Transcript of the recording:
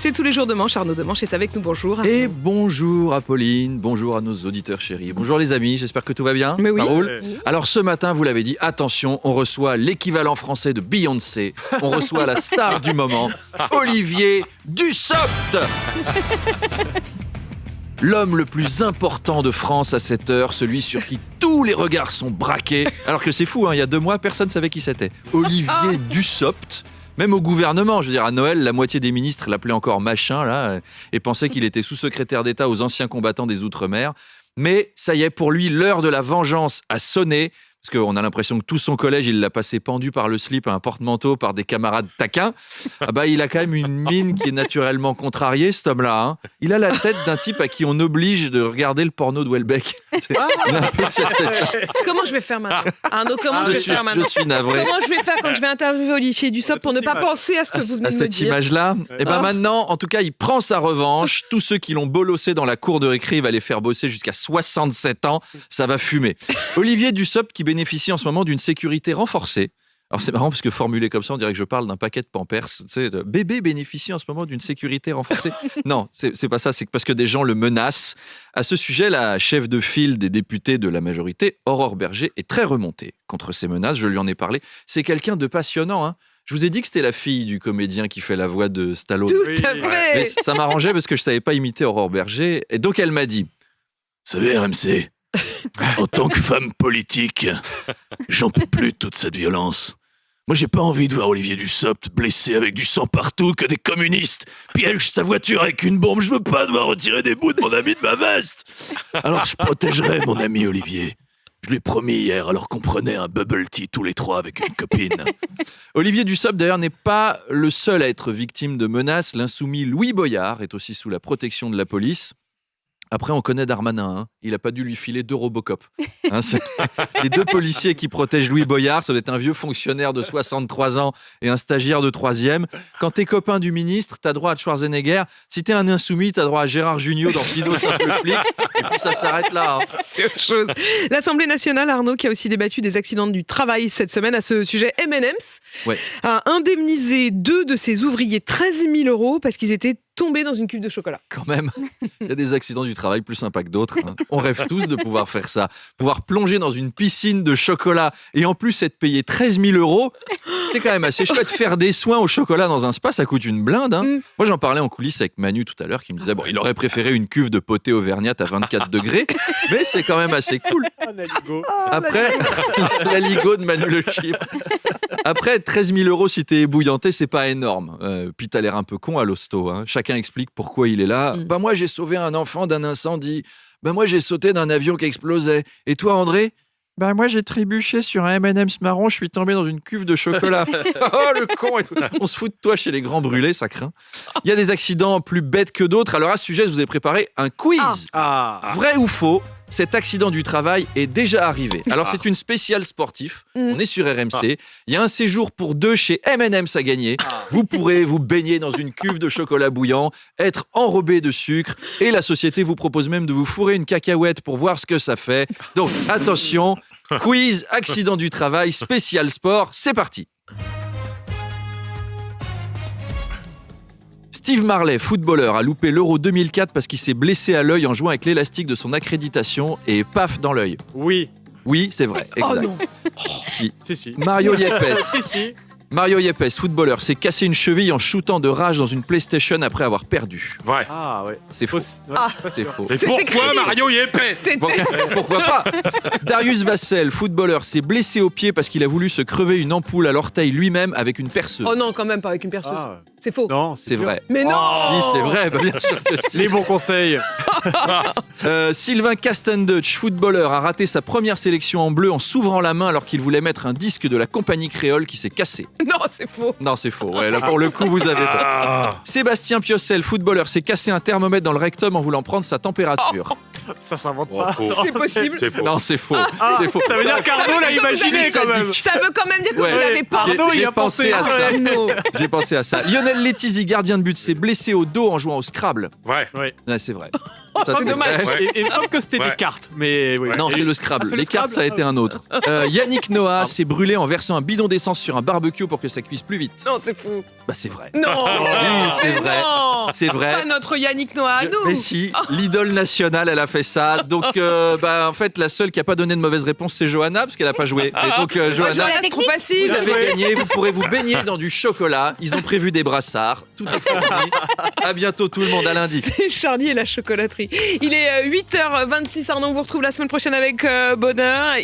C'est tous les jours de manche. Arnaud Demanche est avec nous. Bonjour. Et bonjour Apolline, bonjour à nos auditeurs chéris. Bonjour les amis, j'espère que tout va bien. Mais oui. Ça roule. Oui. Alors ce matin, vous l'avez dit, attention, on reçoit l'équivalent français de Beyoncé. On reçoit la star du moment, Olivier Dussopt. L'homme le plus important de France à cette heure, celui sur qui tous les regards sont braqués. Alors que c'est fou, il y a 2 mois, personne ne savait qui c'était. Olivier Dussopt. Même au gouvernement, je veux dire, à Noël, la moitié des ministres l'appelaient encore machin, là, et pensaient qu'il était sous-secrétaire d'État aux anciens combattants des Outre-mer. Mais ça y est, pour lui, l'heure de la vengeance a sonné. Parce qu'on a l'impression que tout son collège, il l'a passé pendu par le slip à un porte-manteau par des camarades taquins. Ah bah, il a quand même une mine qui est naturellement contrariée, cet homme-là. Hein. Il a la tête d'un type à qui on oblige de regarder le porno de Houellebecq. Il a un peu cette tête. Comment je vais faire maintenant, Arnaud? Comment je vais faire maintenant? Je suis navré. Comment je vais faire quand je vais interviewer Olivier Dussopt pour ne pas penser à ce que vous venez de me cette dire? image-là. Et ben maintenant, en tout cas, il prend sa revanche. Tous ceux qui l'ont bolossé dans la cour de récré, il va les faire bosser jusqu'à 67 ans. Ça va fumer. Olivier Dussopt qui bénéficie en ce moment d'une sécurité renforcée. Alors c'est marrant parce que formulé comme ça, on dirait que je parle d'un paquet de Pampers. Tu sais, bébé bénéficie en ce moment d'une sécurité renforcée. Non, c'est pas ça, c'est parce que des gens le menacent. À ce sujet, la chef de file des députés de la majorité, Aurore Berger, est très remontée contre ces menaces. Je lui en ai parlé. C'est quelqu'un de passionnant, hein. Je vous ai dit que c'était la fille du comédien qui fait la voix de Stallone. Tout à fait. Mais ça m'arrangeait parce que je savais pas imiter Aurore Berger. Et donc elle m'a dit, vous savez RMC, en tant que femme politique, j'en peux plus de toute cette violence. Moi, j'ai pas envie de voir Olivier Dussopt blessé avec du sang partout, que des communistes piègent sa voiture avec une bombe. Je veux pas devoir retirer des bouts de mon ami de ma veste. Alors je protégerai mon ami Olivier. Je l'ai promis hier, alors qu'on prenait un bubble tea tous les 3 avec une copine. Olivier Dussopt, d'ailleurs, n'est pas le seul à être victime de menaces. L'insoumis Louis Boyard est aussi sous la protection de la police. Après, on connaît Darmanin. Hein. Il n'a pas dû lui filer 2 Robocop. Hein, les 2 policiers qui protègent Louis Boyard, ça doit être un vieux fonctionnaire de 63 ans et un stagiaire de 3e. Quand t'es copain du ministre, t'as droit à Schwarzenegger. Si t'es un insoumis, t'as droit à Gérard Jugnot dans Fido Simple Flic. Et puis ça s'arrête là. Hein. C'est autre chose. L'Assemblée nationale, Arnaud, qui a aussi débattu des accidents du travail cette semaine à ce sujet, M&M's a indemnisé 2 de ses ouvriers 13 000 € parce qu'ils étaient tombés dans une cuve de chocolat. Quand même, il y a des accidents du travail plus sympas que d'autres. Hein. On rêve tous de pouvoir faire ça. Pouvoir plonger dans une piscine de chocolat et en plus être payé 13 000 €, c'est quand même assez chouette. Faire des soins au chocolat dans un spa, ça coûte une blinde. Hein. Moi, j'en parlais en coulisses avec Manu tout à l'heure qui me disait il aurait préféré une cuve de potée auvergnate à 24 degrés, mais c'est quand même assez cool. Après, l'aligot de Manu Le Chip. Après, 13 000 € si t'es ébouillanté, c'est pas énorme. Puis t'as l'air un peu con à l'hosto. Hein. Chacun explique pourquoi il est là. Moi, j'ai sauvé un enfant d'un incendie. Moi, j'ai sauté d'un avion qui explosait. Et toi, André? Moi, j'ai trébuché sur un M&M's marron. Je suis tombé dans une cuve de chocolat. Oh, le con! On se fout de toi chez les grands brûlés, ça craint. Il y a des accidents plus bêtes que d'autres. Alors, à ce sujet, je vous ai préparé un quiz. Vrai ou faux? Cet accident du travail est déjà arrivé. Alors, c'est une spéciale sportif. On est sur RMC. Il y a un séjour pour 2 chez M&M's à gagner. Vous pourrez vous baigner dans une cuve de chocolat bouillant, être enrobé de sucre, et la société vous propose même de vous fourrer une cacahuète pour voir ce que ça fait. Donc, attention, quiz, accident du travail, spécial sport, c'est parti. Steve Marley, footballeur, a loupé l'Euro 2004 parce qu'il s'est blessé à l'œil en jouant avec l'élastique de son accréditation et paf dans l'œil. Oui. Oui, c'est vrai. Exact. Oh non. Si. Si. Mario Yepes. Si. Mario Yepes, footballeur, s'est cassé une cheville en shootant de rage dans une PlayStation après avoir perdu. Ouais. Ah ouais. C'est faux. C'est faux. Mais pourquoi Mario Yepes? Pourquoi pas? Darius Vassell, footballeur, s'est blessé au pied parce qu'il a voulu se crever une ampoule à l'orteil lui-même avec une perceuse. Oh non, quand même pas avec une perceuse. Ah. C'est faux. Non, C'est vrai. Mais non. Si, c'est vrai, bien sûr que si. Les bons conseils. Sylvain Castendutch, footballeur, a raté sa première sélection en bleu en s'ouvrant la main alors qu'il voulait mettre un disque de la compagnie créole qui s'est cassé. Non, c'est faux. Non, c'est faux. Ouais, là, pour le coup, vous avez pas. Sébastien Piocel, footballeur, s'est cassé un thermomètre dans le rectum en voulant prendre sa température. Ça s'invente Oh, pas. faux. C'est possible. C'est faux. Non, c'est faux. C'est faux. Ça veut dire qu'Arnaud l'a imaginé quand même. Ça veut quand même dire que Ouais. vous l'avez pas. Arnaud, il J'ai a pensé pensé. à ça. Arnaud. J'ai pensé à ça. Lionel Letizy, gardien de but, s'est blessé au dos en jouant au Scrabble. Ouais. Ouais. Ouais, c'est vrai. Ça, c'est dommage. vrai. Et il me semble que c'était Ouais. des cartes, mais oui. Non, Et- c'est le Scrabble. Ah, c'est le Les cartes, Scrabble. ça a été un autre. Yannick Noah s'est brûlé en versant un bidon d'essence sur un barbecue pour que ça cuise plus vite. Non, c'est fou. Bah, c'est vrai. Non, Si, c'est vrai. Non. C'est vrai. Pas notre Yannick Noah à nous. Mais si, l'idole nationale, elle a fait ça. Donc, en fait, la seule qui a pas donné de mauvaise réponse, c'est Johanna, parce qu'elle a pas joué. Et donc, Moi, Johanna, Johanna, c'est trop facile. vous avez gagné. Vous pourrez vous baigner dans du chocolat. Ils ont prévu des brassards. Tout est fourni. À bientôt, tout le monde, à lundi. C'est Charlie et la chocolaterie. Il est 8h26, Arnaud. On vous retrouve la semaine prochaine avec bonheur.